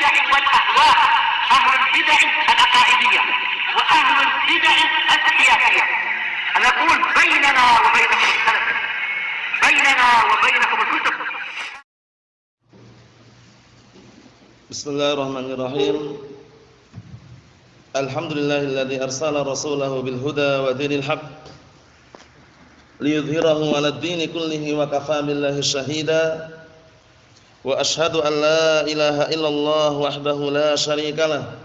البدع والأهواء، أهل البدع العقائدية وأهل البدع السياسية. نقول بيننا وبينكم السلف، بيننا وبينكم الكتب. Bismillahirrahmanirrahim. Alhamdulillahilladzi arsala rasulahu bil huda wa dinil haqq liyudhhirahu 'alad dini kullihi wa kafaa billahi shahida. Wa asyhadu an la ilaha illallah wahdahu la syarikalah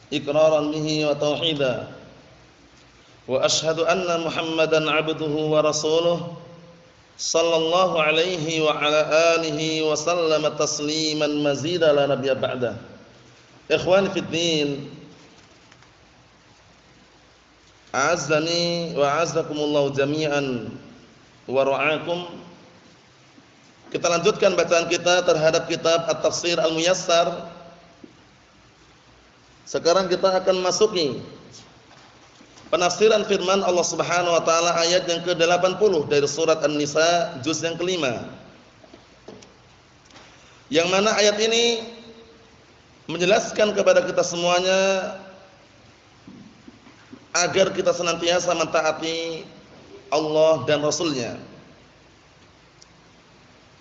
iqraran bihi wa tauhida. Wa asyhadu anna Muhammadan 'abduhu wa rasuluh sallallahu alaihi wa ala alihi wa sallama tasliman mazida la nabiyya ba'da. Ikhwani fid din, a'azzani wa a'azzakumullahu jami'an wa ra'akum. Kita lanjutkan bacaan kita terhadap kitab At-Tafsir Al-Muyassar. Sekarang kita akan masuki penafsiran firman Allah Subhanahu wa taala ayat yang ke-80 dari surat An-Nisa juz yang kelima. Yang mana ayat ini menjelaskan kepada kita semuanya agar kita senantiasa mentaati Allah dan Rasul-Nya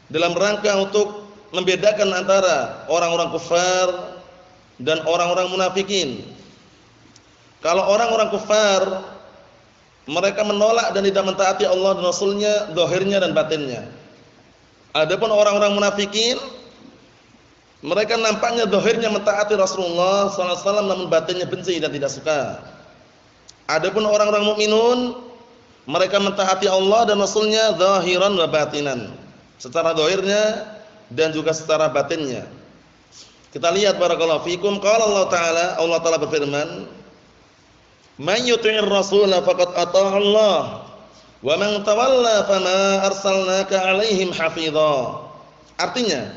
dalam rangka untuk membedakan antara orang-orang kufar dan orang-orang munafikin. Kalau orang-orang kufar, mereka menolak dan tidak mentaati Allah dan Rasul-Nya, zahirnya dan batinnya. Adapun orang-orang munafikin, mereka nampaknya zahirnya mentaati Rasulullah SAW, namun batinnya benci dan tidak suka. Adapun orang-orang mukminun, mereka mentaati Allah dan Rasul-Nya zahiran wa batinan, secara zahirnya dan juga secara batinnya. Kita lihat barakallahu fikum, qala Allah Ta'ala berfirman, "Man yuti'ir rasula faqad ata'a Allah, wa man tawalla fama arsalnaka 'alaihim hafidha." Artinya,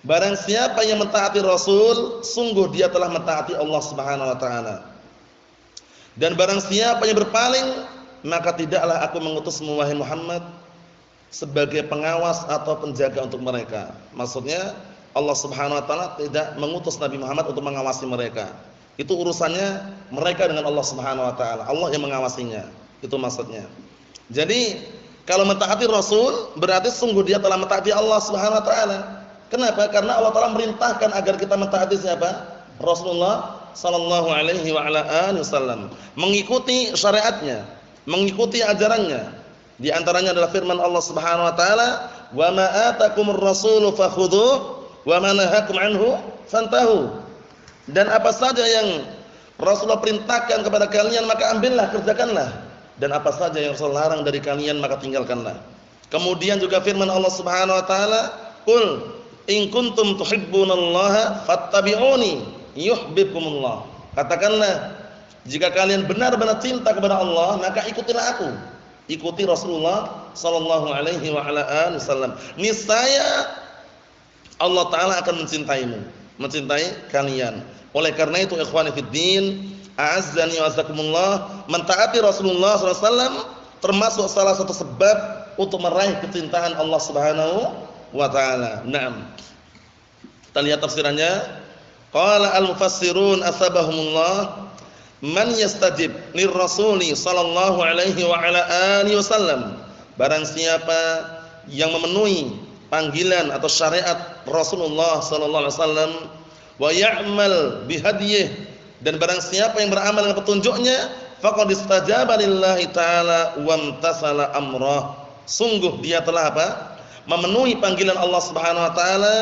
barang siapa yang mentaati Rasul, sungguh dia telah mentaati Allah Subhanahu wa taala. Dan barang siapa yang berpaling, maka tidaklah aku mengutusmu wahai Muhammad sebagai pengawas atau penjaga untuk mereka. Maksudnya Allah Subhanahu wa taala tidak mengutus Nabi Muhammad untuk mengawasi mereka. Itu urusannya mereka dengan Allah Subhanahu wa taala. Allah yang mengawasinya. Itu maksudnya. Jadi, kalau mentaati Rasul berarti sungguh dia telah mentaati Allah Subhanahu wa taala. Kenapa? Karena Allah Ta'ala merintahkan agar kita mentaati siapa? Rasulullah sallallahu alaihi wa ala alihi wasallam. Mengikuti syariatnya, mengikuti ajarannya. Di antaranya adalah firman Allah Subhanahu wa taala, "Wa ma atakumur rasulu fakhudhuhu wa ma nahakum anhu fantahu." Dan apa saja yang Rasulullah perintahkan kepada kalian maka ambillah, kerjakanlah. Dan apa saja yang Rasul larang dari kalian maka tinggalkanlah. Kemudian juga firman Allah Subhanahu wa taala, "Qul in kuntum tuhibbunallaha fattabi'uni yuhibbukumullah." Katakanlah, jika kalian benar-benar cinta kepada Allah, maka ikutilah aku. Ikuti Rasulullah sallallahu alaihi wa ala alihi wasallam. Niscaya Allah Ta'ala akan mencintaimu, mencintai kalian. Oleh karena itu ikhwani fid din, a'azzani wa azzakumullah, mentaati Rasulullah SAW termasuk salah satu sebab untuk meraih kecintaan Allah Subhanahu wa taala. Naam. Kita lihat tafsirannya. Qala al-mufassirun asbahumullah, man yastajib lirrasuli sallallahu alaihi wa ala alihi wasallam. Barang siapa yang memenuhi panggilan atau syariat Rasulullah sallallahu alaihi wasallam, wa ya'mal bihadiyih, dan barang siapa yang beramal dengan petunjuknya, faqad istajaba lillahi ta'ala wa imtasala amrah. Sungguh dia telah apa? Memenuhi panggilan Allah Subhanahu wa taala,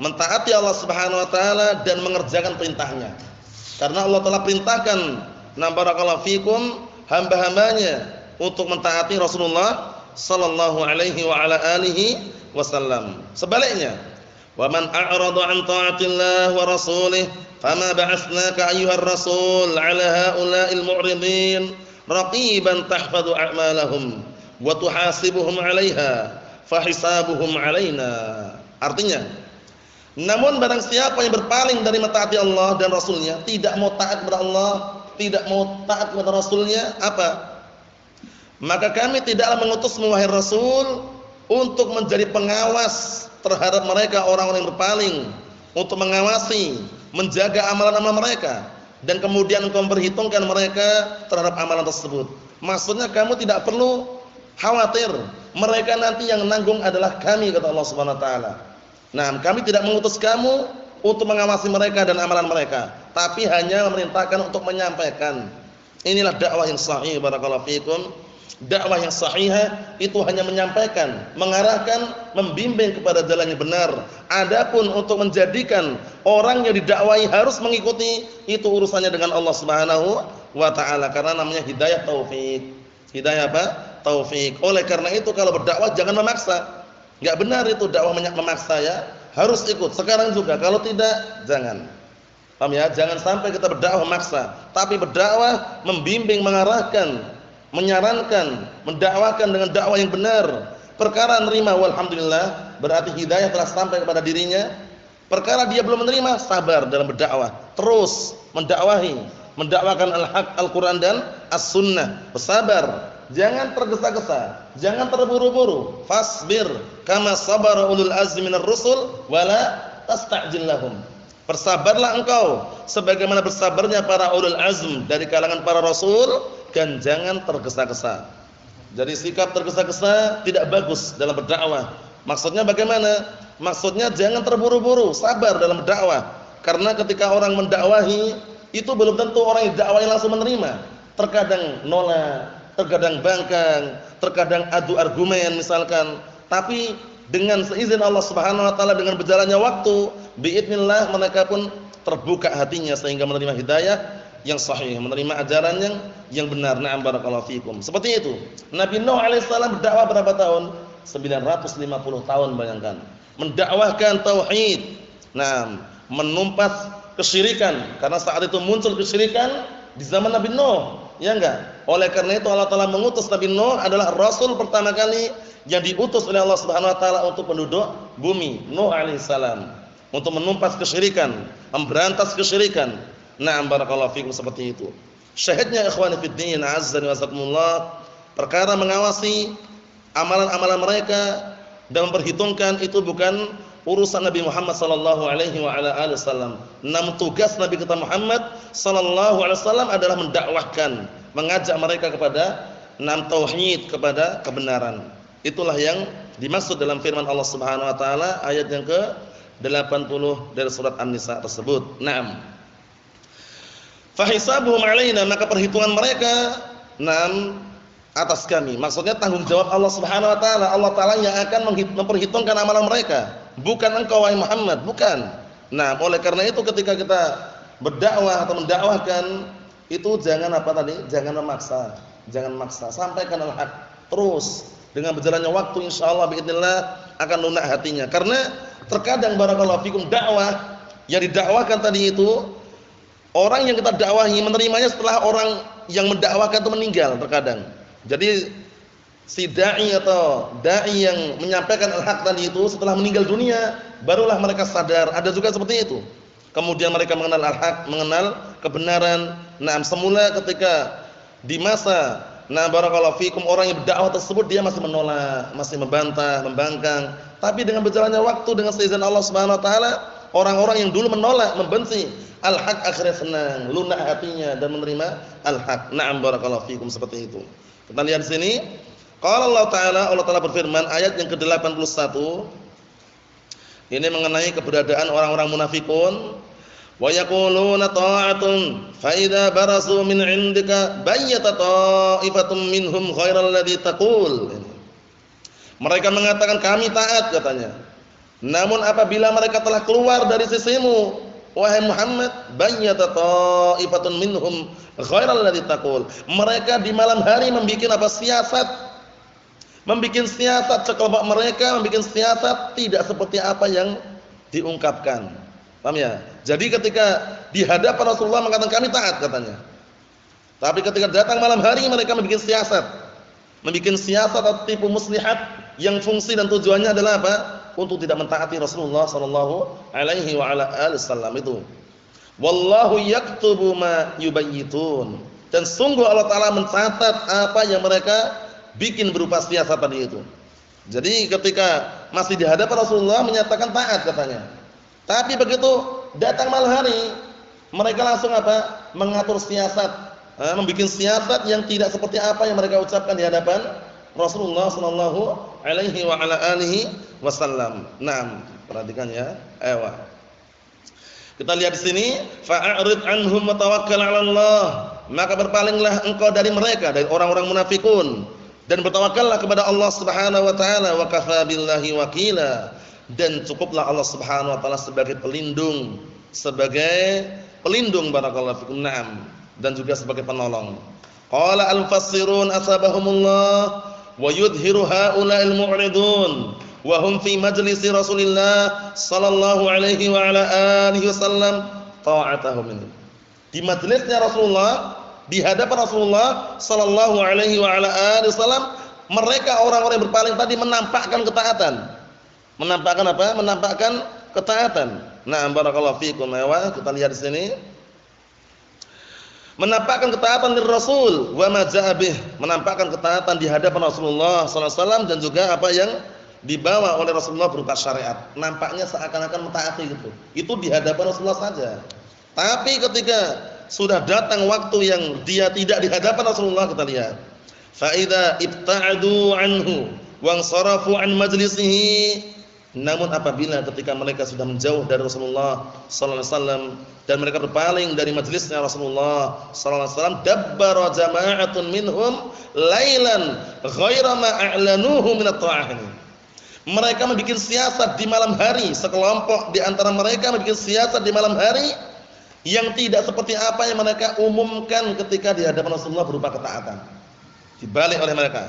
mentaati Allah Subhanahu wa taala dan mengerjakan perintahnya. Karena Allah telah perintahkan, na barakallahu fikum, hamba-hambanya untuk mentaati Rasulullah sallallahu alaihi wa ala alihi wasallam. Sebaliknya, wa man a'rada an ta'atillah wa rasulih fama ba'atsnaka ayyuhar rasul 'ala haula'il mu'ridin raqiban tahfadhu a'malahum wa tuhasibuhum 'alaiha fahisabuhum 'alaina. Artinya, namun barang siapa yang berpaling dari mentaati Allah dan Rasulnya, tidak mau taat kepada Allah, tidak mau taat kepada Rasulnya, apa? Maka kami tidaklah mengutusmu wahai Rasul untuk menjadi pengawas terhadap mereka orang-orang yang berpaling, untuk mengawasi menjaga amalan-amalan mereka, dan kemudian engkau memperhitungkan mereka terhadap amalan tersebut. Maksudnya kamu tidak perlu khawatir, mereka nanti yang nanggung adalah kami, kata Allah Subhanahu wa taala. Nah, kami tidak mengutus kamu untuk mengawasi mereka dan amalan mereka, tapi hanya memerintahkan untuk menyampaikan. Inilah dakwah yang sahih, barakallahu fikum. Dakwah yang sahihah itu hanya menyampaikan, mengarahkan, membimbing kepada jalan yang benar. Adapun untuk menjadikan orang yang didakwahi harus mengikuti, itu urusannya dengan Allah Subhanahu wa taala, karena namanya hidayah taufik. Hidayah apa? Taufik. Oleh karena itu kalau berdakwah jangan memaksa. Enggak benar itu dakwah memaksa ya. Harus ikut. Sekarang juga, kalau tidak jangan. Paham ya? Jangan sampai kita berdakwah memaksa, tapi berdakwah membimbing, mengarahkan, menyarankan, mendakwakan dengan dakwah yang benar. Perkara nerima, walhamdulillah, berarti hidayah telah sampai kepada dirinya. Perkara dia belum menerima, sabar dalam berdakwah, terus mendakwahi, mendakwakan al-haq, Al-Quran dan as-sunnah. Bersabar, jangan tergesa-gesa, jangan terburu-buru. Fasbir kama sabara ulul azmi minar rusul wala tasta'jil lahum. Bersabarlah engkau sebagaimana bersabarnya para ulul azm dari kalangan para rasul, dan jangan tergesa-gesa. Jadi sikap tergesa-gesa tidak bagus dalam berdakwah. Maksudnya bagaimana? Maksudnya jangan terburu-buru, sabar dalam berdakwah. Karena ketika orang mendakwahi, itu belum tentu orang yang dakwahi langsung menerima. Terkadang nolak, terkadang bangkang, terkadang adu argumen misalkan. Tapi dengan seizin Allah Subhanahu wa taala, dengan berjalannya waktu, biidznillah mereka pun terbuka hatinya sehingga menerima hidayah yang sahih, menerima ajaran yang benar. Na'am barakallahu fikum. Seperti itu. Nabi Nuh alaihissalam berdakwah berapa tahun? 950 tahun, bayangkan. Mendakwahkan tauhid. Nah, menumpas kesyirikan, karena saat itu muncul kesyirikan di zaman Nabi Nuh, ya enggak? Oleh karena itu Allah Taala mengutus Nabi Nuh adalah rasul pertama kali yang diutus oleh Allah Subhanahu wa taala untuk penduduk bumi, Nuh alaihissalam, untuk menumpas kesyirikan, memberantas kesyirikan. Na'am barakallahu fikum, seperti itu. Syahidnya ikhwani fid din, azzani wa azakumullah, perkara mengawasi amalan-amalan mereka dan memperhitungkan itu bukan urusan Nabi Muhammad sallallahu alaihi wa ala alihi wasallam. Namun tugas Nabi kita Muhammad sallallahu alaihi wasallam adalah mendakwahkan, mengajak mereka kepada tauhid, kepada kebenaran. Itulah yang dimaksud dalam firman Allah Subhanahu wa taala ayat yang ke-80 dari surat An-Nisa tersebut. Naam. Fahisabuhum alaina, maka perhitungan mereka atas kami. Maksudnya tanggung jawab Allah Subhanahu wa taala. Allah taala yang akan memperhitungkan amalan mereka, bukan engkau wahai Muhammad, bukan. Nah, oleh karena itu ketika kita berdakwah atau mendakwahkan, itu jangan apa tadi? Jangan memaksa. Jangan maksa, sampaikan al-haq. Terus dengan berjalannya waktu insyaallah biidznillah akan lunak hatinya. Karena terkadang barakallahu fikum dakwah yang didakwakan tadi itu, orang yang kita dakwahi menerimanya setelah orang yang mendakwakan itu meninggal terkadang. Jadi si dai atau dai yang menyampaikan al-haq tadi itu setelah meninggal dunia barulah mereka sadar. Ada juga seperti itu. Kemudian mereka mengenal al-haq, mengenal kebenaran. Nah, semula ketika di masa barakallahu fikum orang yang berdakwah tersebut dia masih menolak, masih membantah, membangkang. Tapi dengan berjalannya waktu, dengan seizin Allah Subhanahu wa taala, orang-orang yang dulu menolak, membenci al-haq akhirnya senang, lunak hatinya dan menerima al-haq. Na'am barakallahu fikum, seperti itu. Kita lihat di sini. Qala Allah Ta'ala berfirman ayat yang ke-81. Ini mengenai keberadaan orang-orang munafikun. Wa yaquluna ta'atun fa idza barazu min 'indika bayyata ta'ifatun minhum ghairal ladzi taqul. Mereka mengatakan kami taat katanya. Namun apabila mereka telah keluar dari sisimu, wahai Muhammad, bayyata ta'ifatun minhum ghairal ladzi taqul. Mereka di malam hari membikin apa? Siasat. Membikin siasat sekelompok mereka, membikin siasat tidak seperti apa yang diungkapkan. Paham ya? Jadi ketika di hadapan Rasulullah mengatakan kami taat katanya. Tapi ketika datang malam hari mereka membikin siasat. Membikin siasat atau tipu muslihat yang fungsi dan tujuannya adalah apa? Untuk tidak mentaati Rasulullah sallallahu alaihi wa ala alihi wasallam itu. Wallahu yaktubu ma yubayyitun. Dan sungguh Allah Taala mencatat apa yang mereka bikin berupa siasat tadi itu. Jadi ketika masih di hadapan Rasulullah menyatakan taat katanya. Tapi begitu datang malam hari, mereka langsung apa? Mengatur siasat, membuat siasat yang tidak seperti apa yang mereka ucapkan di hadapan Rasulullah sallallahu alaihi wa ala alihi wasallam. Naam, perhatikan ya. Kita lihat di sini, fa'arid anhum wa tawakkal 'ala Allah. Maka berpalinglah engkau dari mereka, dari orang-orang munafikun, dan bertawakkallah kepada Allah Subhanahu wa taala, wa kafa billahi wakila. Dan cukuplah Allah Subhanahu wa taala sebagai pelindung, barakallahu fikum. Naam, dan juga sebagai penolong. Qala al-mufassirun asabahumullah wa yudhiru haula'il mu'ridun wa hum fi majlisi Rasulillah sallallahu alaihi wa ala alihi wasallam ta'atahum minhu. Di majelisnya Rasulullah, di hadapan Rasulullah sallallahu alaihi wa ala alihi wasallam, mereka orang-orang yang berpaling tadi menampakkan ketaatan. Menampakkan apa? Menampakkan ketaatan. Nah, barakallahu fikum. Kita lihat di sini. Menampakkan ketaatan dari Rasul wa ma ja'a bih, menampakkan ketaatan di hadapan Rasulullah sallallahu alaihi wasallam dan juga apa yang dibawa oleh Rasulullah berupa syariat. Nampaknya seakan-akan mentaati gitu. Itu di hadapan Rasulullah saja. Tapi ketika sudah datang waktu yang dia tidak di hadapan Rasulullah, kita lihat. Fa idza ibta'adu anhu wa ansarafu an majlisihi. Namun apabila ketika mereka sudah menjauh dari Rasulullah sallallahu alaihi wasallam dan mereka berpaling dari majelisnya Rasulullah sallallahu alaihi wasallam, dabbara jama'atun minhum lailan ghaira ma a'lanuhu min at-ta'ah. Mereka membuat siasat di malam hari, sekelompok di antara mereka membuat siasat di malam hari yang tidak seperti apa yang mereka umumkan ketika di hadapan Rasulullah berupa ketaatan. Dibalik oleh mereka.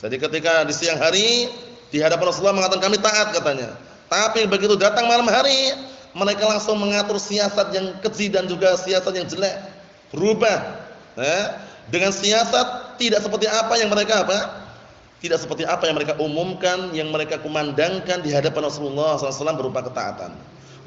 Jadi ketika di siang hari di hadapan Rasulullah mengatakan kami taat katanya. Tapi begitu datang malam hari, mereka langsung mengatur siasat yang keji dan juga siasat yang jelek. Berubah. Dengan siasat tidak seperti apa yang mereka tidak seperti apa yang mereka umumkan, yang mereka kumandangkan di hadapan Rasulullah SAW berupa ketaatan.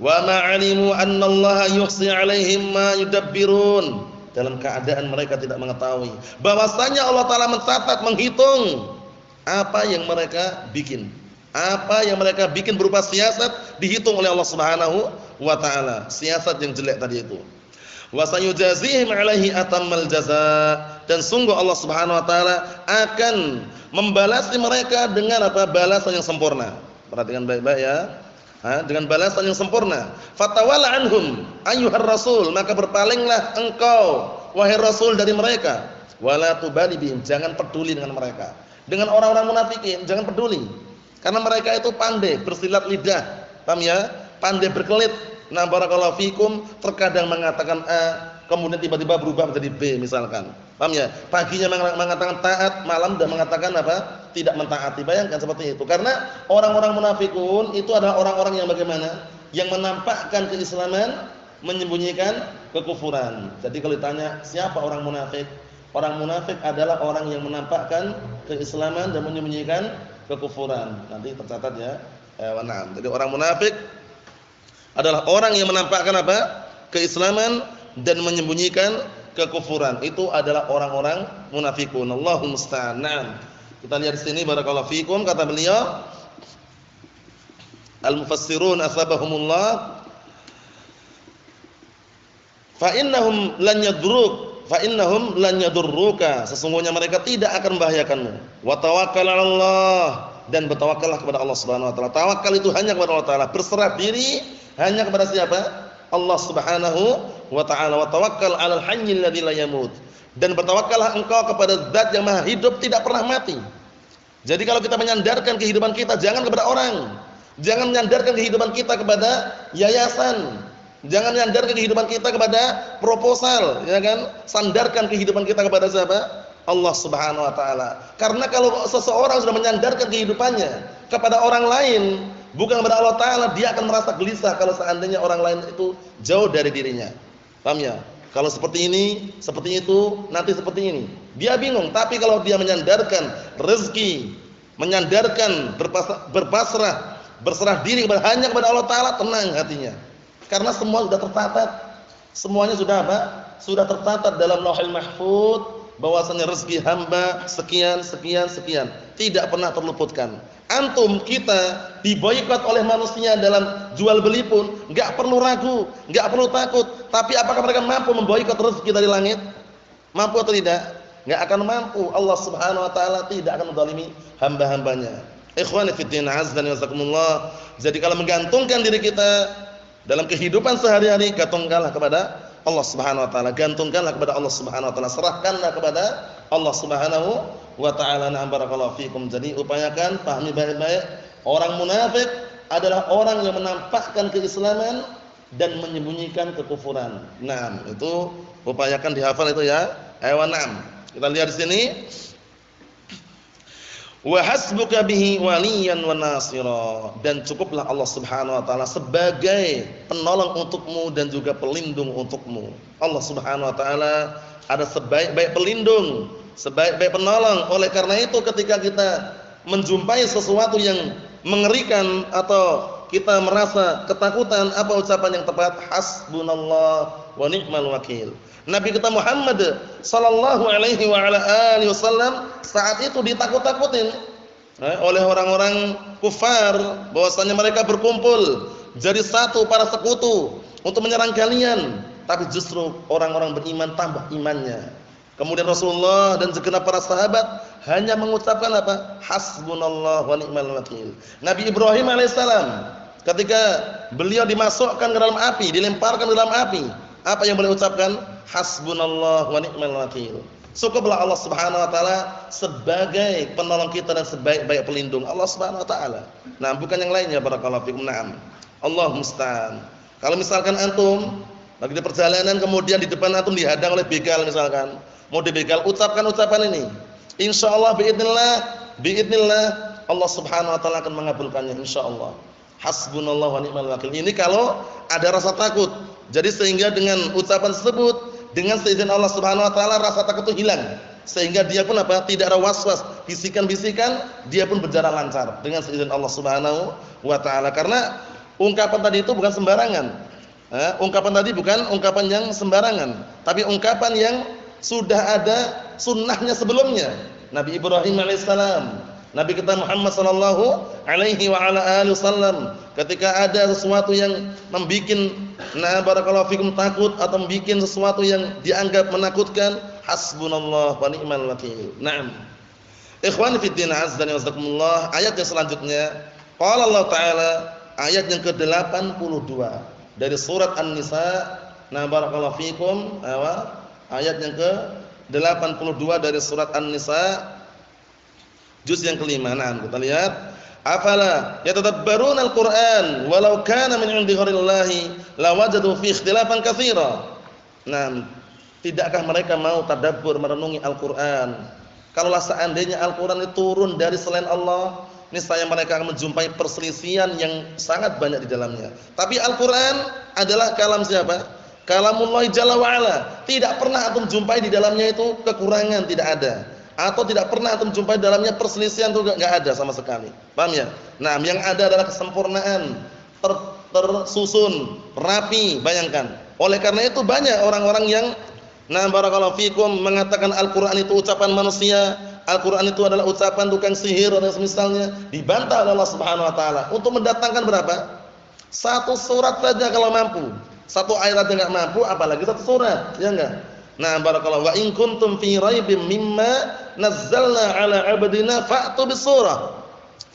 Wa ma'alimu annallaha yuhsi 'alaihim ma yudabbirun. Dalam keadaan mereka tidak mengetahui bahwasanya Allah Ta'ala mencatat, menghitung apa yang mereka bikin. Apa yang mereka bikin berupa siasat dihitung oleh Allah Subhanahu wa taala. Siasat yang jelek tadi itu. Wa sayujazihim 'alaihi atammal jazaa. Dan sungguh Allah Subhanahu wa taala akan membalasi mereka dengan apa? Balasan yang sempurna. Perhatikan baik-baik ya. Dengan balasan yang sempurna. Fatawalla anhum ayyuhar rasul, maka berpalinglah engkau wahai Rasul dari mereka. Wala tubali bihim, jangan peduli dengan mereka. Dengan orang-orang munafikin jangan peduli. Karena mereka itu pandai bersilat lidah. Paham ya? Pandai berkelit. Nah, barakallahu fikum, terkadang mengatakan A, kemudian tiba-tiba berubah menjadi B misalkan. Paham ya? Paginya mengatakan taat, malam dan mengatakan apa? Tidak mentaati. Bayangkan seperti itu. Karena orang-orang munafikun itu adalah orang-orang yang bagaimana? Yang menampakkan keislaman, menyembunyikan kekufuran. Jadi kalau ditanya siapa orang munafik? Orang munafik adalah orang yang menampakkan keislaman dan menyembunyikan kekufuran. Nanti tercatat ya. Jadi orang munafik adalah orang yang menampakkan apa? Keislaman dan menyembunyikan kekufuran. Itu adalah orang-orang munafikun. Allahumma musta'an. Kita lihat di sini barakallahu fikum, kata beliau al-mufassirun asabahumullah fa innahum lan yadurruka, sesungguhnya mereka tidak akan membahayakanmu. Wa tawakkal 'ala Allah, dan bertawakkallah kepada Allah Subhanahu wa taala. Tawakal itu hanya kepada Allah taala, berserah diri hanya kepada siapa? Allah Subhanahu wa taala. Wa tawakkal 'alal hayyil ladzi la yamut, dan bertawakkallah engkau kepada zat yang maha hidup tidak pernah mati. Jadi kalau kita menyandarkan kehidupan kita jangan kepada orang. Jangan menyandarkan kehidupan kita kepada yayasan. Jangan menyandarkan kehidupan kita kepada proposal, ya kan? Sandarkan kehidupan kita kepada siapa? Allah Subhanahu wa taala. Karena kalau seseorang sudah menyandarkan kehidupannya kepada orang lain, bukan kepada Allah taala, dia akan merasa gelisah kalau seandainya orang lain itu jauh dari dirinya. Paham ya? Kalau seperti ini, seperti itu, nanti seperti ini. Dia bingung, tapi kalau dia menyandarkan rezeki, menyandarkan berpasrah, berserah diri hanya kepada Allah taala, tenang hatinya. Karena semua sudah tercatat. Semuanya sudah apa? Sudah tercatat dalam Lauhul Mahfuz bahwasanya rezeki hamba sekian sekian sekian, tidak pernah terluputkan. Antum kita diboikot oleh manusia dalam jual beli pun enggak perlu ragu, enggak perlu takut. Tapi apakah mereka mampu memboikot rezeki dari langit? Mampu atau tidak? Enggak akan mampu. Allah Subhanahu wa taala tidak akan menzalimi hamba-hambanya. Ikhwani fid din, azza wa jazakumullah. Jadi kalau menggantungkan diri kita dalam kehidupan sehari-hari, gantungkanlah kepada Allah Subhanahu wa taala, gantungkanlah kepada Allah Subhanahu wa taala, serahkanlah kepada Allah Subhanahu wa taala. Na'am, barakallahu fikum. Jadi upayakan pahami baik-baik, orang munafik adalah orang yang menampakkan keislaman dan menyembunyikan kekufuran. Naam, itu upayakan dihafal itu ya. Ayo na'am. Kita lihat di sini. Wa hasbuka bihi waliyan wa nasira, dan cukuplah Allah Subhanahu wa taala sebagai penolong untukmu dan juga pelindung untukmu. Allah Subhanahu wa taala ada sebaik-baik pelindung, sebaik-baik penolong. Oleh karena itu ketika kita menjumpai sesuatu yang mengerikan atau kita merasa ketakutan, apa ucapan yang tepat? Hasbunallah wa ni'mal wakil. Nabi kita Muhammad sallallahu alaihi wa ala alihi wasallam saat itu ditakut-takutin oleh orang-orang kufar, bahwasanya mereka berkumpul jadi satu para sekutu untuk menyerang kalian, tapi justru orang-orang beriman tambah imannya. Kemudian Rasulullah dan segenap para sahabat hanya mengucapkan apa? Hasbunallah wa ni'mal wakil. Nabi Ibrahim alaihissalam ketika beliau dimasukkan ke dalam api, dilemparkan ke dalam api, apa yang beliau ucapkan? Hasbunallah wa ni'mal wakil. Cukuplah Allah Subhanahu wa taala sebagai penolong kita dan sebaik-baik pelindung, Allah Subhanahu wa taala. Nah, bukan yang lainnya, barakallahu fikum. Naam. Allah musta'an. Kalau misalkan antum lagi di perjalanan kemudian di depan antum dihadang oleh begal misalkan, mau dibegal, ucapkan ucapan ini. Insyaallah biidznillah Allah Subhanahu wa taala akan mengabulkannya insyaallah. Hasbunallah wa ni'mal wakil. Ini kalau ada rasa takut. Jadi sehingga dengan ucapan tersebut, dengan seizin Allah Subhanahu wa taala, rasa takut itu hilang. Sehingga dia pun apa? Tidak ada waswas, bisikan-bisikan, dia pun berjalan lancar dengan seizin Allah Subhanahu wa taala. Karena ungkapan tadi itu bukan sembarangan. Ungkapan tadi bukan ungkapan yang sembarangan, tapi ungkapan yang sudah ada sunnahnya sebelumnya. Nabi Ibrahim alaihissalam, Nabi kita Muhammad sallallahu alaihi wa ala alihi wasallam, ketika ada sesuatu yang membikin barakallahu fikum takut atau membikin sesuatu yang dianggap menakutkan, hasbunallah wa ni'mal wakil. Naam. Ikhwani fid din, azza wa jazakumullah. Ayat yang selanjutnya, qala Allah taala, ayat yang ke-82 dari surat An-Nisa. Barakallahu fikum. Ayat yang ke-82 dari surat An-Nisa, juz yang kelima. Nah, kita lihat, afala yatadabbaruna al-Qur'an walau kana min 'indi ghairillahi lawajadu fi ikhtilafan katsira. Nah, tidakkah mereka mau tadabbur, merenungi Al-Qur'an? Kalaulah seandainya Al-Qur'an itu turun dari selain Allah, niscaya mereka akan menjumpai perselisihan yang sangat banyak di dalamnya. Tapi Al-Qur'an adalah kalam siapa? Kalamullah Jalla wa Ala. Tidak pernah antum jumpai di dalamnya itu kekurangan, tidak ada. Atau tidak pernah antum jumpai dalamnya perselisihan, itu enggak ada sama sekali. Paham ya? Nah, yang ada adalah kesempurnaan, tersusun, rapi, bayangkan. Oleh karena itu banyak orang-orang yang barakallahu fikum mengatakan Al-Qur'an itu ucapan manusia, Al-Qur'an itu adalah ucapan tukang sihir dan semisalnya, dibantah oleh Allah Subhanahu wa taala. Untuk mendatangkan berapa? Satu surat saja kalau mampu. Satu ayat saja enggak mampu, apalagi satu surat, ya enggak? Nah, barakallahu, wa in kuntum fi raibim mimma nazzalna ala 'abdina fa'tu bisurah.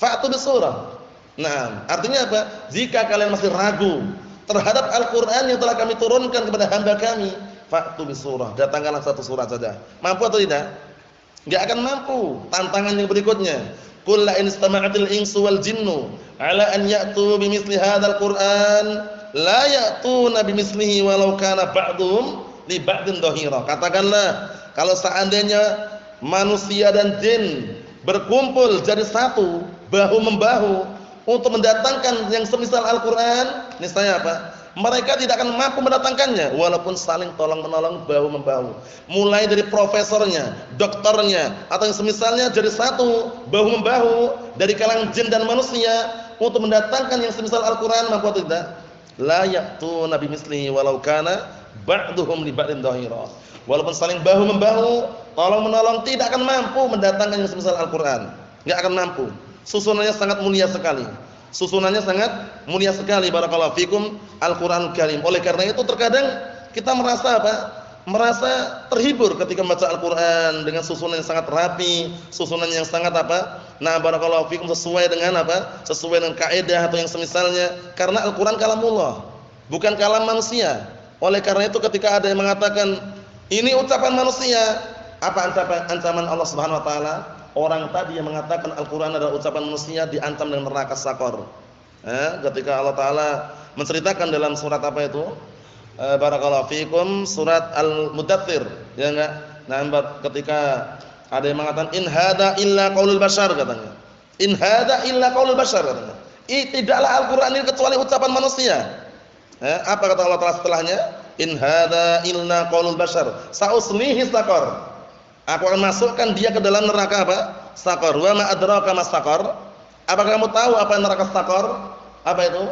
Fa'tu bisurah. Nah, artinya apa? Jika kalian masih ragu terhadap Al-Qur'an yang telah kami turunkan kepada hamba kami, fa'tu bisurah, datangkanlah satu surat saja. Mampu atau tidak? Enggak akan mampu. Tantangan yang berikutnya, qul la in istama'atil insu wal jinnu ala an ya'tu bimithli hadzal Qur'an la ya'tuna bimithlihi walau kana ba'dhum li ba'din dhahira. Katakanlah, kalau seandainya manusia dan jin berkumpul jadi satu, bahu membahu untuk mendatangkan yang semisal Al-Qur'an, niscaya apa? Mereka tidak akan mampu mendatangkannya walaupun saling tolong-menolong, bahu membahu. Mulai dari profesornya, dokternya, atau yang semisalnya jadi satu, bahu membahu dari kalangan jin dan manusia untuk mendatangkan yang semisal Al-Qur'an, mampu atau tidak? La ya'tuna bimithlihi walau kana ba'duhum li ba'din dhahira. Walaupun saling bahu membahu, tolong menolong, tidak akan mampu mendatangkan yang semisal Al-Qur'an. Enggak akan mampu. Susunannya sangat mulia sekali. Susunannya sangat mulia sekali, barakallahu fikum, Al-Qur'anul Karim. Oleh karena itu terkadang kita merasa apa? Merasa terhibur ketika membaca Al-Qur'an dengan susunan yang sangat rapi, susunan yang sangat apa? Nah, barakallahu fikum, sesuai dengan apa? Sesuai dengan kaidah atau yang semisalnya. Karena Al-Qur'an kalamullah, bukan kalam manusia. Oleh karena itu ketika ada yang mengatakan ini ucapan manusia, apa ancaman Allah Subhanahu wa taala? Orang tadi yang mengatakan Al-Qur'an adalah ucapan manusia diancam dengan neraka sakor. Ketika Allah taala menceritakan dalam surat apa itu? Barakallahu fikum, surat Al-Mudaththir, ya enggak? Nah, ketika ada yang mengatakan in hada illa qaulul bashar, katanya. In hada illa qaulul bashar, katanya. Tidaklah Al-Qur'an ini kecuali ucapan manusia. Apa kata Allah taala setelahnya? In hada illa qaulul bashar, sa'uslihi saqar. Aku akan masukkan dia ke dalam neraka apa? Saqar. Wa ma adraka mas saqar? Apakah kamu tahu apa neraka saqar? Apa itu?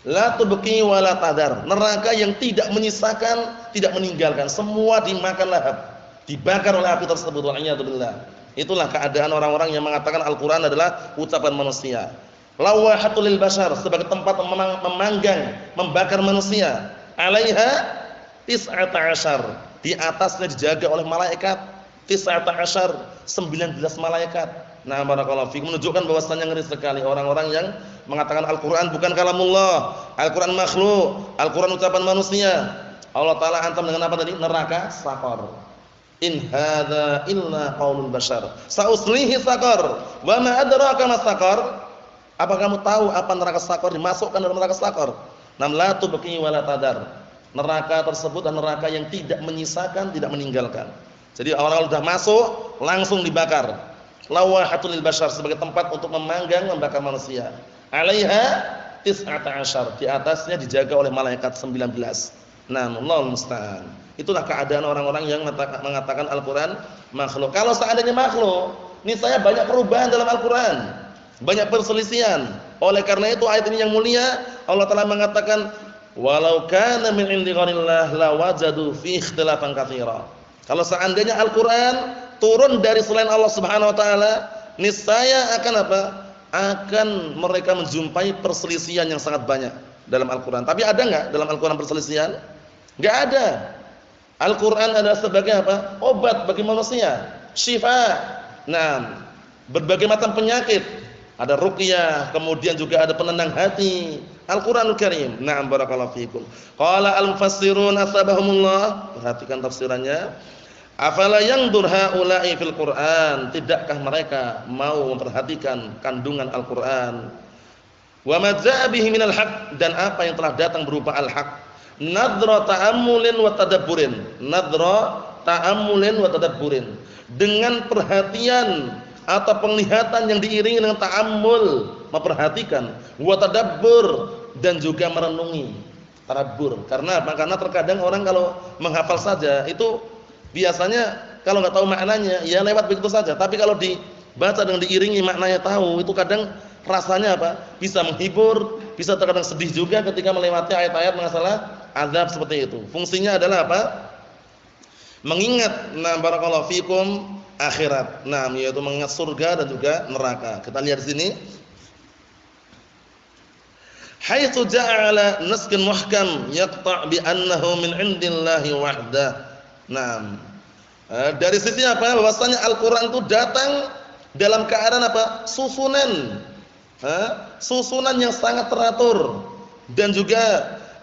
La tubqi wa la tadar. Neraka yang tidak menyisakan, tidak meninggalkan, semua dimakan lahap, dibakar oleh api tersebut. Wa'iyadzubillah. Itulah keadaan orang-orang yang mengatakan Al-Qur'an adalah ucapan manusia. Lawahatul lil bashar, sebagai tempat memanggang, membakar manusia. 'Alaiha 19, di atasnya dijaga oleh malaikat 19 malaikat. Nah, barakallahu fikum, menunjukkan bahwasannya ngeri sekali orang-orang yang mengatakan Al-Qur'an bukan kalamullah, Al-Qur'an makhluk, Al-Qur'an ucapan manusia. Allah taala ancam dengan apa tadi? Neraka saqar. In hadza illa qaulul bashar, sa'uslihi saqar. Wa ma adraka mas saqar? Apa kamu tahu apa neraka saqar? Dimasukkan dalam neraka saqar. Nam la tubqi wa la tadar. Neraka tersebut adalah neraka yang tidak menyisakan, tidak meninggalkan. Jadi orang sudah masuk langsung dibakar. Lawahatul lil bashar, sebagai tempat untuk memanggang, membakar manusia. 'Alaiha 19, di atasnya dijaga oleh malaikat 19. Nah, Allahul musta'an. Itulah keadaan orang-orang yang mengatakan Al-Qur'an makhluk. Kalau seandainya makhluk, niscaya banyak perubahan dalam Al-Qur'an, banyak perselisihan. Oleh karena itu ayat ini yang mulia, Allah Taala mengatakan walau kana min 'indi ghairillah lawajadu fi ikhtilafan katsira. Kalau seandainya Al-Qur'an turun dari selain Allah Subhanahu wa taala, niscaya akan apa? Akan mereka menjumpai perselisihan yang sangat banyak dalam Al-Qur'an. Tapi ada enggak dalam Al-Qur'an perselisihan? Enggak ada. Al-Qur'an adalah sebagai apa? Obat bagi manusia, syifa. Nah, berbagai macam penyakit. Ada ruqyah, kemudian juga ada penenang hati. Al-Qur'anul Karim. Na'am, barakallahu fikum. Qala al-mufassirun asbahumullah. Perhatikan tafsirannya. Afala yandur haula'i fil Qur'an? Tidakkah mereka mau memperhatikan kandungan Al-Qur'an? Wa ma jaa'a bihi minal haqq, dan apa yang telah datang berupa al-haqq. Nadra ta'ammulin wa tadabburin. Nadra ta'ammulin wa tadabburin. Dengan perhatian atau penglihatan yang diiringi dengan ta'ammul, memperhatikan, wa tadabbur, dan juga merenungi. Tadabbur. Karena apa? Karena terkadang orang kalau menghafal saja itu biasanya kalau enggak tahu maknanya ya lewat begitu saja. Tapi kalau dibaca dengan diiringi maknanya tahu, itu kadang rasanya apa? Bisa menghibur, bisa terkadang sedih juga ketika melewati ayat-ayat masalah azab seperti itu. Fungsinya adalah apa? Mengingat, nah barakallahu fikum, akhirat. Nah, yaitu mengingat surga dan juga neraka. Kita lihat di sini. Haitsu ja'ala naskan muhkam yaqta' bi annahu min 'indillahi wahdah. Nah, dari sisi apa? Bahwasanya Al-Qur'an itu datang dalam keadaan apa? Susunan. Susunan yang sangat teratur dan juga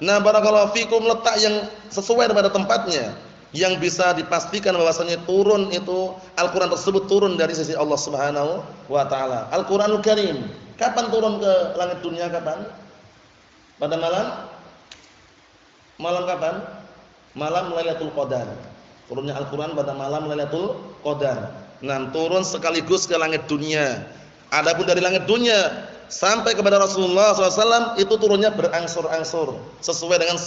nah barakallahu fikum letak yang sesuai pada tempatnya. Yang bisa dipastikan bahwasanya turun itu Al-Qur'an tersebut turun dari sisi Allah Subhanahu wa taala. Al-Qur'anul Karim. Kapan turun ke langit dunia, kapan? Pada malam? Malam kapan? Malam Lailatul Qadar. Turunnya Al-Qur'an pada malam Lailatul Qadar. Nah, turun sekaligus ke langit dunia. Adapun dari langit dunia sampai kepada Rasulullah SAW itu turunnya berangsur-angsur sesuai dengan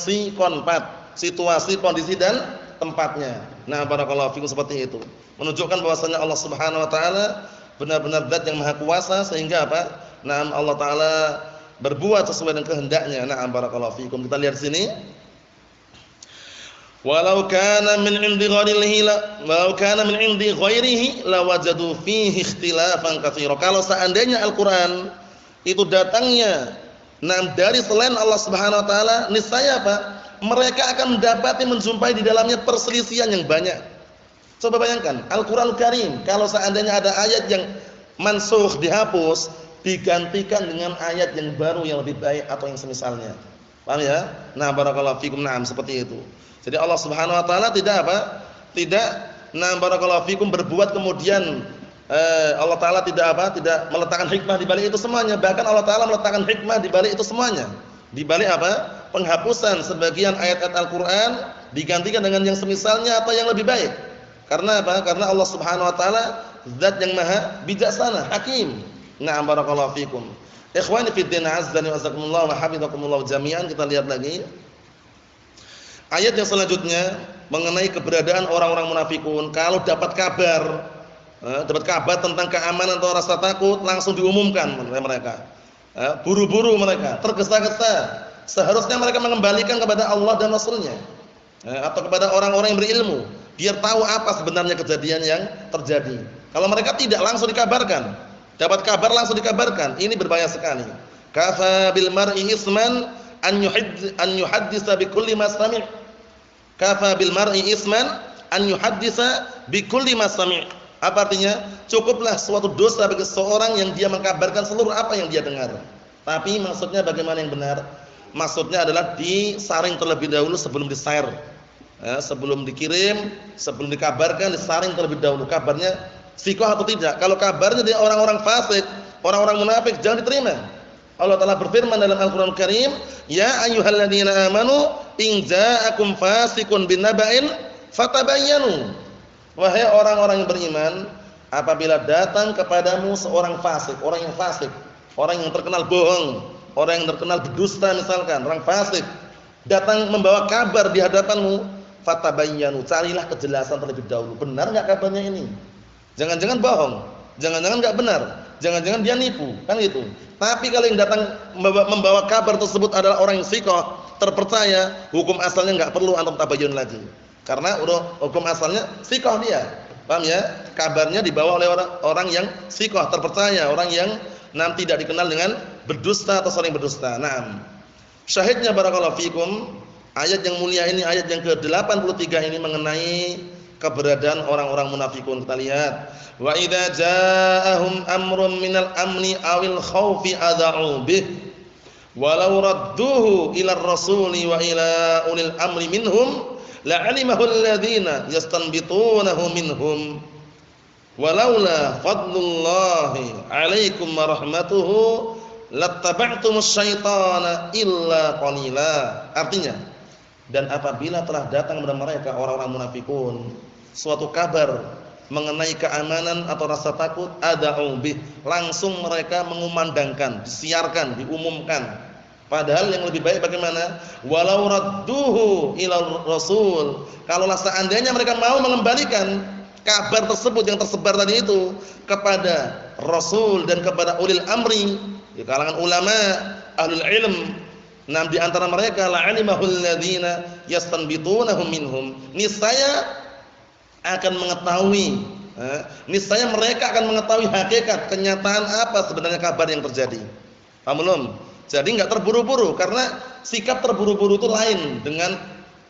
situasi, kondisi dan tempatnya. Nah, barakallahu fikum, seperti itu. Menunjukkan bahwasanya Allah Subhanahu wa taala benar-benar zat yang maha kuasa sehingga apa? Nah, Allah taala berbuat sesuai dengan kehendaknya. Na'am barakallahu fikum. Kita lihat sini. Walau kana min 'indi ghairihi lawajadu fihi ikhtilafan katsira. Kalau seandainya Al-Qur'an itu datangnya dari selain Allah Subhanahu wa taala, niscaya apa? Mereka akan mendapati menjumpai di dalamnya perselisihan yang banyak. Coba bayangkan, Al-Qur'anul Karim kalau seandainya ada ayat yang mansukh, dihapus, digantikan dengan ayat yang baru yang lebih baik atau yang semisalnya. Paham ya? Nah, barakallahu fikum. Naam, seperti itu. Jadi Allah Subhanahu wa taala tidak apa? Tidak barakallahu fikum berbuat kemudian Allah taala tidak apa? Tidak meletakkan hikmah di balik itu semuanya. Bahkan Allah taala meletakkan hikmah di balik itu semuanya. Di balik apa? Penghapusan sebagian ayat-ayat Al-Qur'an digantikan dengan yang semisalnya atau yang lebih baik. Karena apa? Karena Allah Subhanahu wa taala zat yang maha bijaksana, hakim. Na'am barakallahu fikum. Ikhwani fid din, azzani wa azakumullah wa hafizakumullah jami'an. Kita lihat lagi. Ayat yang selanjutnya mengenai keberadaan orang-orang munafikun. Kalau dapat kabar tentang keamanan atau rasa takut, langsung diumumkan mereka. Buru-buru mereka, tergesa-gesa. Seharusnya mereka mengembalikan kepada Allah dan Rasulnya, atau kepada orang-orang yang berilmu, biar tahu apa sebenarnya kejadian yang terjadi. Kalau mereka tidak, langsung dikabarkan. Dapat kabar langsung dikabarkan. Ini berbahaya sekali. Kafa bil mar'i isman an yuhaddisa bi kulli ma sami'. Kafa bil mar'i isman an yuhaddisa bi kulli ma sami'. Apa artinya? Cukuplah suatu dosa bagi seorang yang dia mengkabarkan seluruh apa yang dia dengar. Tapi maksudnya bagaimana yang benar? Maksudnya adalah disaring terlebih dahulu sebelum di-share. Sebelum dikirim, sebelum dikabarkan, disaring terlebih dahulu kabarnya sikoh atau tidak. Kalau kabarnya dari orang-orang fasik, orang-orang munafik, jangan diterima. Allah Ta'ala berfirman dalam Al-Quran Al-Karim, ya ayyuhalladzina amanu in ja'akum fasikun binaba'in fatabayyanu. Wahai orang-orang yang beriman, apabila datang kepadamu seorang fasik, orang yang fasik, orang yang terkenal bohong, orang yang terkenal berdusta misalkan, orang fasik, datang membawa kabar di hadapanmu, fatabayyanu, carilah kejelasan terlebih dahulu. Benar enggak kabarnya ini? Jangan-jangan bohong, jangan-jangan enggak benar, jangan-jangan dia nipu, kan gitu. Tapi kalau yang datang membawa kabar tersebut adalah orang yang sikoh, terpercaya, hukum asalnya enggak perlu antum tabayyun lagi. Karena hukum asalnya sikoh dia. Paham ya? Kabarnya dibawa oleh orang yang sikoh, terpercaya, orang yang tidak dikenal dengan berdusta atau saling berdusta. Naam. Syahidnya barakallahu fikum, ayat yang mulia ini, ayat yang ke-83 ini mengenai keberadaan orang-orang munafikun. Kita lihat, wa idza ja'ahum amrun minal amni awil khaufi adha'u bih walau radduhu ila ar-rasuli wa ila ulil amri minhum la'alimahu alladhina yastanbitunahu minhum walaula fadlullahi 'alaikum wa rahmatuhu lattaba'tumus syaitana illa qalila. Artinya, dan apabila telah datang kepada mereka orang-orang munafikun suatu kabar mengenai keamanan atau rasa takut, ada'u bih, langsung mereka mengumandangkan, disiarkan, diumumkan. Padahal yang lebih baik bagaimana? Walau radduhu ila rasul, kalaulah seandainya mereka mau mengembalikan kabar tersebut yang tersebar tadi itu kepada Rasul dan kepada ulil amri, di kalangan ulama, ahlul ilm. Nah, di antara mereka la'alimahul ladzina yastanbitunahu minhum. Niscaya akan mengetahui, niscaya mereka akan mengetahui hakikat, kenyataan apa sebenarnya kabar yang terjadi. Paham belum? Jadi enggak terburu-buru, karena sikap terburu-buru itu lain dengan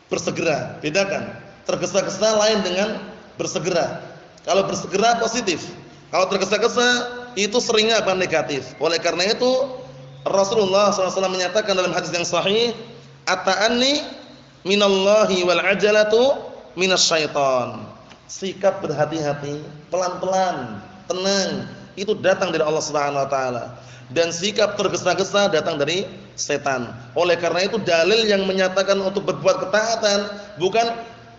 bersegera. Bedakan. Tergesa-gesa lain dengan bersegera. Kalau bersegera positif, kalau tergesa-gesa itu seringnya apa? Negatif. Oleh karena itu Rasulullah SAW menyatakan dalam hadis yang sahih, at-ta'anni minallahi wal ajalatu minasyaiton. Sikap berhati-hati, pelan-pelan, tenang, itu datang dari Allah Subhanahu wa taala. Dan sikap tergesa-gesa datang dari setan. Oleh karena itu dalil yang menyatakan untuk berbuat ketaatan bukan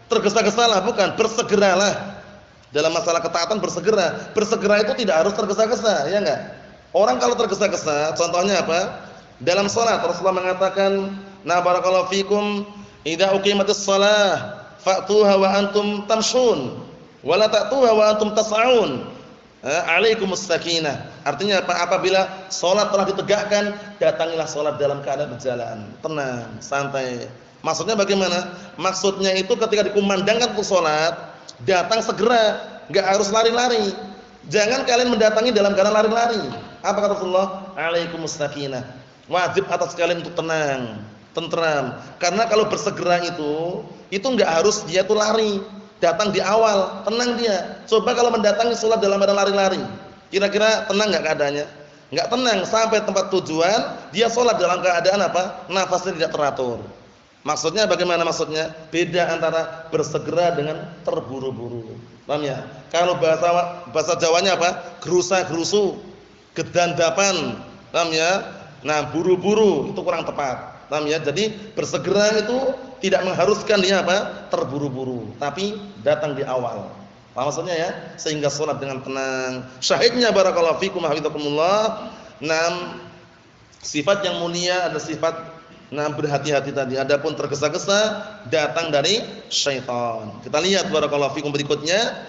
tergesa-gesalah, bukan, bersegeralah. Dalam masalah ketaatan bersegera. Bersegera itu tidak harus tergesa-gesa, ya enggak? Orang kalau tergesa-gesa, contohnya apa? Dalam salat Rasulullah mengatakan, "Na barakallahu fikum, idza uqimatis shalah fa'tuha wa antum tamshun, wa la ta'tuha wa antum tas'un. Alaikumus sakinah." Artinya apa? Apabila salat telah ditegakkan, datangilah salat dalam keadaan berjalan, tenang, santai. Maksudnya bagaimana? Maksudnya itu ketika dikumandangkan untuk salat, datang segera, enggak harus lari-lari. Jangan kalian mendatangi dalam keadaan lari-lari. Apa kata Rasulullah? Alaikumus sakinah. Wajib atas kalian untuk tenang, tentram. Karena kalau bersegera itu enggak harus dia itu lari. Datang di awal, tenang dia. Coba kalau mendatangi salat dalam keadaan lari-lari. Kira-kira tenang enggak keadaannya? Enggak tenang. Sampai tempat tujuan, dia salat dalam keadaan apa? Nafasnya tidak teratur. Maksudnya bagaimana maksudnya? Beda antara bersegera dengan terburu-buru. Paham ya? Kalau bahasa Jawanya apa? Gerusa-gerusu, gedandapan. Paham ya? Nah, buru-buru itu kurang tepat. Paham ya? Jadi bersegera itu tidak mengharuskan dia apa? Terburu-buru, tapi datang di awal. Paham maksudnya ya? Sehingga salat dengan tenang. Syahidnya barakallahu fikum hafizakumullah. 6 sifat yang mulia ada sifat berhati-hati tadi. Adapun tergesa-gesa datang dari syaitan. Kita lihat barakallahu fikum berikutnya.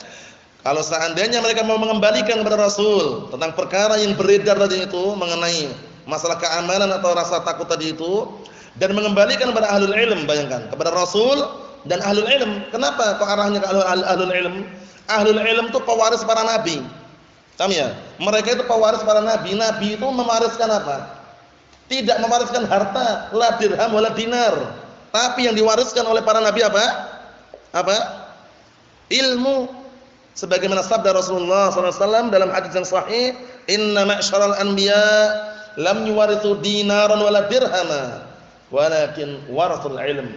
Kalau seandainya mereka mau mengembalikan kepada Rasul tentang perkara yang beredar tadi itu mengenai masalah keamanan atau rasa takut tadi itu dan mengembalikan kepada ahlul ilm, bayangkan, kepada Rasul dan ahlul ilm. Kenapa kok arahnya ke ahlul ilm? Ahlul ilm itu pewaris para nabi. Paham ya? Mereka itu pewaris para nabi. Nabi itu mewariskan apa? Tidak mewariskan harta, la dirham wala dinar. Tapi yang diwariskan oleh para nabi apa? Apa? Ilmu. Sebagaimana sabda Rasulullah SAW dalam hadis yang sahih, "Inna ma'syaral anbiya lam yuwarithu dinaran wala dirhama, walakin warathul ilm.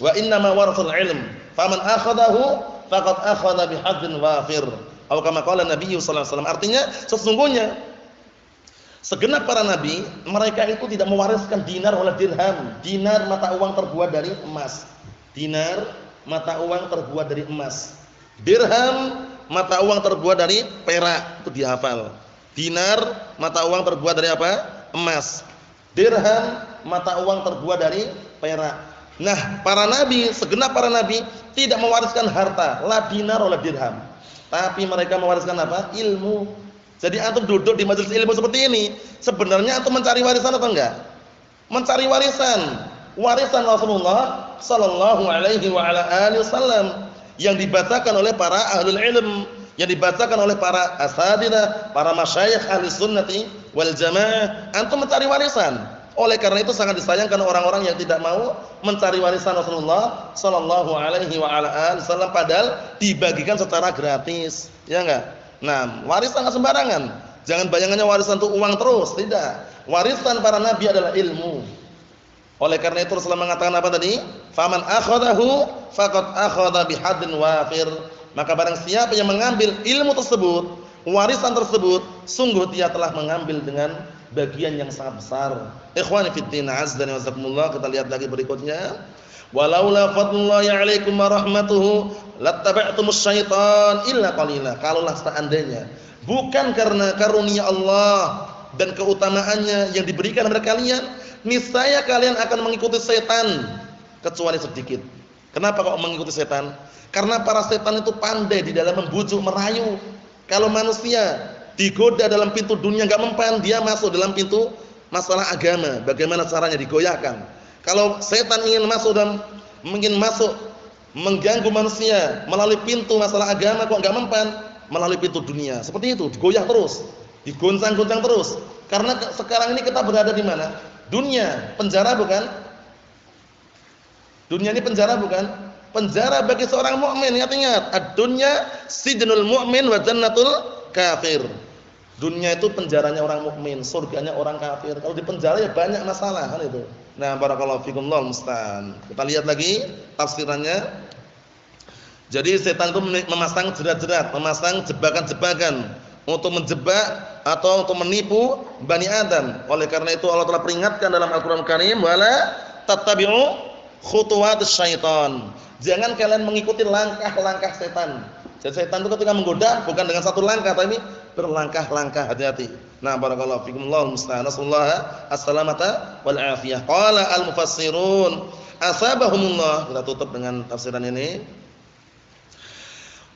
Wa inna ma warathul ilm. Faman akhadahu faqad akhadha bihadzin wafir." Atau kama qala Nabi sallallahu alaihi wasallam. Artinya sesungguhnya segenap para nabi, mereka itu tidak mewariskan dinar wala dirham. Dinar mata uang terbuat dari emas. Dinar mata uang terbuat dari emas. Dirham mata uang terbuat dari perak. Itu dihafal. Dinar mata uang terbuat dari apa? Emas. Dirham mata uang terbuat dari perak. Nah, para nabi, segenap para nabi tidak mewariskan harta, la dinar wala dirham. Tapi mereka mewariskan apa? Ilmu. Jadi antum duduk di majelis ilmu seperti ini, sebenarnya antum mencari warisan atau enggak? Mencari warisan. Warisan Rasulullah sallallahu alaihi wa ala alihi wasallam yang dibacakan oleh para ahlul ilm, yang dibacakan oleh para asatidzah, para masyayikh ahli sunnati wal jamaah. Antum mencari warisan. Oleh karena itu sangat disayangkan orang-orang yang tidak mau mencari warisan Rasulullah sallallahu alaihi wa ala alihi wasallam padahal dibagikan secara gratis. Ya enggak? Nah, warisan enggak sembarangan. Jangan bayangannya warisan itu uang terus, tidak. Warisan para nabi adalah ilmu. Oleh karena itu Rasulullah mengatakan apa tadi? Faman akhadahu faqad akhadha bihadzin wafir. Maka barang siapa yang mengambil ilmu tersebut, warisan tersebut, sungguh dia telah mengambil dengan bagian yang sangat besar. Ikhwani fid din, azza wa jazakumullah. Kita lihat lagi berikutnya. Walaula fadlullahi 'alaikum wa rahmatuhu lattaba'tumus syaitan illa qalila. Kalaulah seandainya bukan karena karunia Allah dan keutamaannya yang diberikan kepada kalian, niscaya kalian akan mengikuti setan kecuali sedikit. Kenapa kok mengikuti setan? Karena para setan itu pandai di dalam membujuk, merayu. Kalau manusia digoda dalam pintu dunia enggak mempan, dia masuk dalam pintu masalah agama. Bagaimana caranya digoyahkan? Kalau setan ingin masuk mengganggu manusia melalui pintu masalah agama kok enggak mempan, melalui pintu dunia. Seperti itu, digoyah terus, digoncang-goncang terus. Karena sekarang ini kita berada di mana? Dunia, penjara bukan? Dunia ini penjara bukan? Penjara bagi seorang mukmin. Ingat, ad-dunya sijnul mu'min wa jannatul kafir. Dunia itu penjaranya orang mukmin, surganya orang kafir. Kalau di penjara ya banyak masalah kan itu. Nah, barakallahu fikum, Allahu musta'an. Kita lihat lagi tafsirannya. Jadi setan itu memasang jerat-jerat, memasang jebakan-jebakan untuk menjebak atau untuk menipu Bani Adam. Oleh karena itu Allah telah peringatkan dalam Al-Qur'an Karim, wala tattabi'u khutuwatus syaitan. Jangan kalian mengikuti langkah-langkah setan. Jadi setan itu ketika menggoda bukan dengan satu langkah tapi berlangkah-langkah, hati-hati. Nah, barakallahu fikum, Allahu musta'an. Nasallallahu as-salamata wal afiyah. Qala al-mufassirun asabahumullah. Kita tutup dengan tafsiran ini.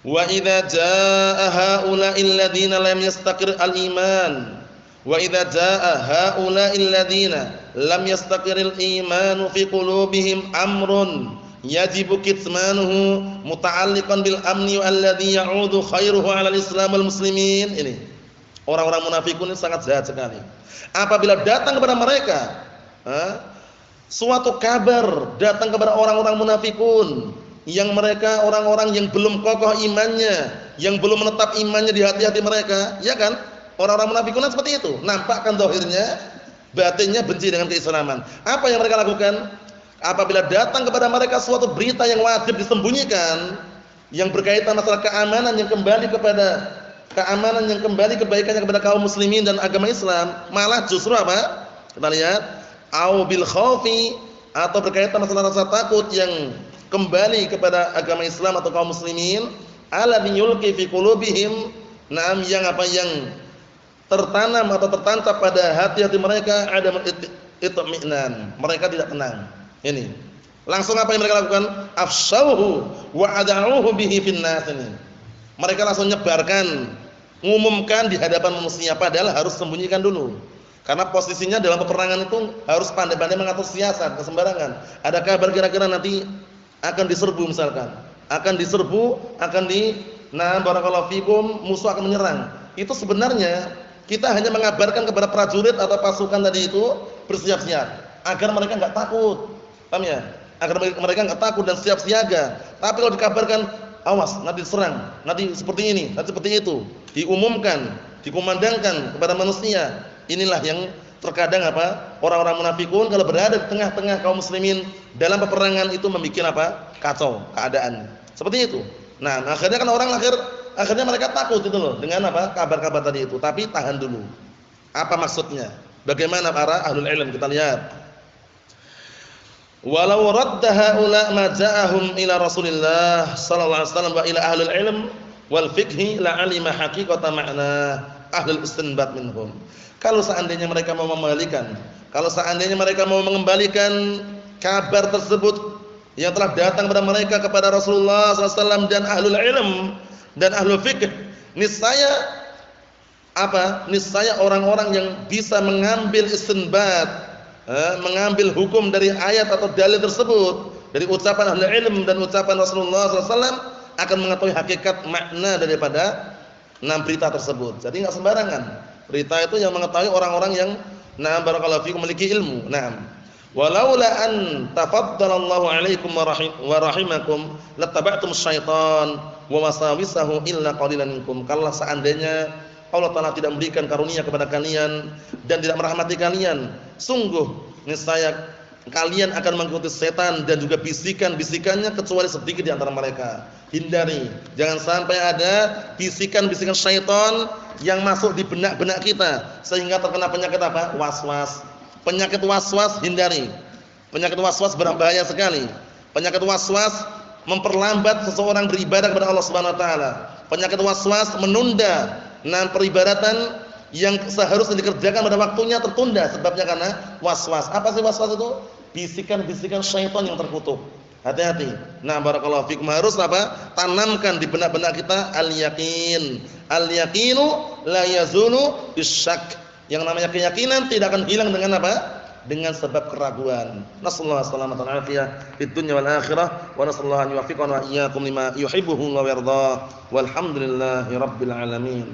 Wa idza jaa haula'il ladzina lam yastaqir al-iman. Wa idza jaa haula'il ladzina lam yastaqiril iman fi qulubihim amrun yajibu kitmanuhu muta'alliqan bil amni alladhi ya'udu khairuhu 'ala al-islam wal muslimin. Ini orang-orang munafikun ini sangat jahat sekali. Apabila datang kepada mereka suatu kabar datang kepada orang-orang munafikun yang mereka orang-orang yang belum kokoh imannya, yang belum menetap imannya di hati-hati mereka, ya kan? Orang-orang munafikun seperti itu, nampakkan zahirnya, batinnya benci dengan keislaman. Apa yang mereka lakukan? Apabila datang kepada mereka suatu berita yang wajib disembunyikan, yang berkaitan masalah keamanan yang kembali kebaikannya kepada kaum muslimin dan agama Islam, malah justru apa? Kita lihat, au bil khaufi, atau berkaitan masalah rasa takut yang kembali kepada agama Islam atau kaum muslimin, alladzi yulqi fi qulubihim, yang tertanam atau tertancap pada hati-hati mereka ada itminan, mereka tidak tenang. Ini langsung apa yang mereka lakukan? Afshauhu wa ada'uhu bihi finnas. Ini mereka langsung nyebarkan, ngumumkan di hadapan manusia, padahal harus sembunyikan dulu. Karena posisinya dalam peperangan itu harus pandai-pandai mengatur siasat, kesembarangan. Ada kabar kira-kira nanti akan diserbu misalkan, barakallahu fikum, musuh akan menyerang. Itu sebenarnya kita hanya mengabarkan kepada prajurit atau pasukan tadi itu bersiap-siap agar mereka enggak takut. Paham ya? Agar mereka enggak takut dan siap siaga. Tapi kalau dikabarkan, awas nanti diserang, nanti seperti ini, nanti seperti itu, diumumkan, dikumandangkan kepada manusia. Inilah yang terkadang orang-orang munafikun kalau berada di tengah-tengah kaum muslimin dalam peperangan itu membuat kacau keadaan seperti itu. Nah, akhirnya kan akhirnya mereka takut itu loh dengan kabar-kabar tadi itu. Tapi tahan dulu, apa maksudnya, bagaimana para ahlul ilm, kita lihat. Walau radda haula ma ja'ahum ila Rasulillah sallallahu alaihi wasallam wa ila ahlul ilm wal fiqhi la alima haqiqata ma'na ahlul istinbat minhum. Kalau seandainya mereka mau mengembalikan kabar tersebut yang telah datang kepada mereka kepada Rasulullah SAW dan ahlul ilm dan ahlul fiqh, niscaya orang-orang yang bisa mengambil istinbat, mengambil hukum dari ayat atau dalil tersebut, dari ucapan ahlul ilm dan ucapan Rasulullah SAW, akan mengetahui hakikat makna daripada berita tersebut. Jadi enggak sembarangan. Berita itu yang mengetahui orang-orang yang barakallahu fikum memiliki ilmu. Walaula an tafaddalallahu alaikum wa rahimakum lattaba'tum syaitan wa wasawisahu illa qalilan minkum. Kalau seandainya Allah Taala tidak memberikan karunia kepada kalian dan tidak merahmati kalian, sungguh niscaya kalian akan mengikuti setan dan juga bisikan-bisikannya kecuali sedikit di antara mereka. Hindari, jangan sampai ada bisikan-bisikan syaitan yang masuk di benak-benak kita sehingga terkena penyakit waswas. Penyakit waswas hindari. Penyakit waswas berbahaya sekali. Penyakit waswas memperlambat seseorang beribadah kepada Allah Subhanahu wa taala. Penyakit waswas menunda peribadatan yang seharusnya dikerjakan pada waktunya tertunda, sebabnya karena waswas. Apa sih waswas itu? Bisikan-bisikan syaitan yang terkutuk. Hati-hati. Barakallahu fikum, harus tanamkan di benak-benak kita al-yaqin. Al-yaqinu la yazulu bisyak. Yang namanya keyakinan tidak akan hilang dengan dengan sebab keraguan. Nasallahu salamatan afiyah fid dunya wal akhirah wa nasallahu an yuwaffiqana wa iyyakum lima yuhibbuhu wa yardah. Walhamdulillahirabbil alamin.